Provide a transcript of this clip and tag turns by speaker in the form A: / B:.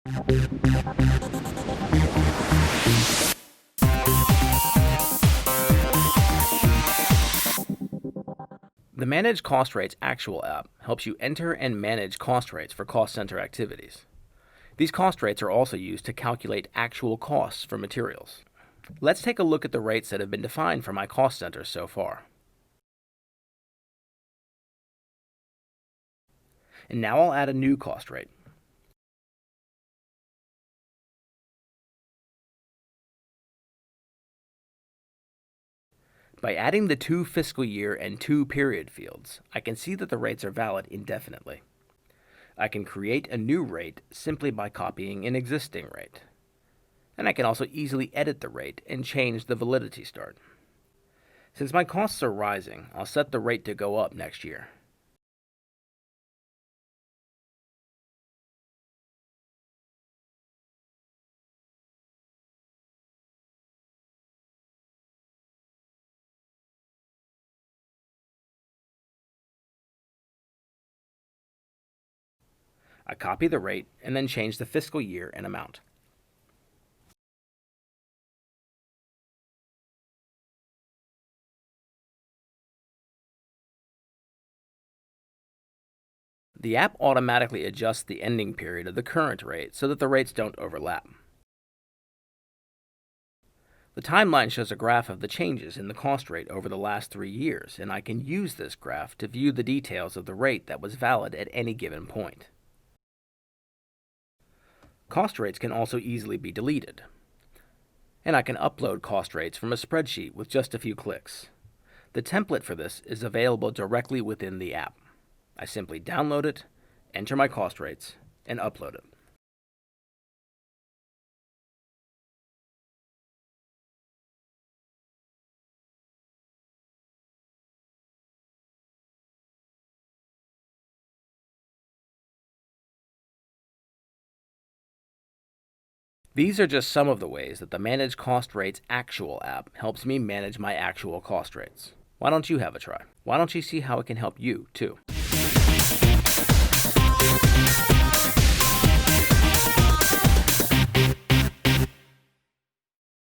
A: The Manage Cost Rates Actual app helps you enter and manage cost rates for cost center activities. These cost rates are also used to calculate actual costs for materials. Let's take a look at the rates that have been defined for my cost centers so far. And now I'll add a new cost rate. By adding the 2 fiscal year and 2 period fields, I can see that the rates are valid indefinitely. I can create a new rate simply by copying an existing rate. And I can also easily edit the rate and change the validity start. Since my costs are rising, I'll set the rate to go up next year. I copy the rate and then change the fiscal year and amount. The app automatically adjusts the ending period of the current rate so that the rates don't overlap. The timeline shows a graph of the changes in the cost rate over the last 3 years, and I can use this graph to view the details of the rate that was valid at any given point. Cost rates can also easily be deleted, and I can upload cost rates from a spreadsheet with just a few clicks. The template for this is available directly within the app. I simply download it, enter my cost rates, and upload it. These are just some of the ways that the Manage Cost Rates Actual app helps me manage my actual cost rates. Why don't you have a try? Why don't you see how it can help you, too?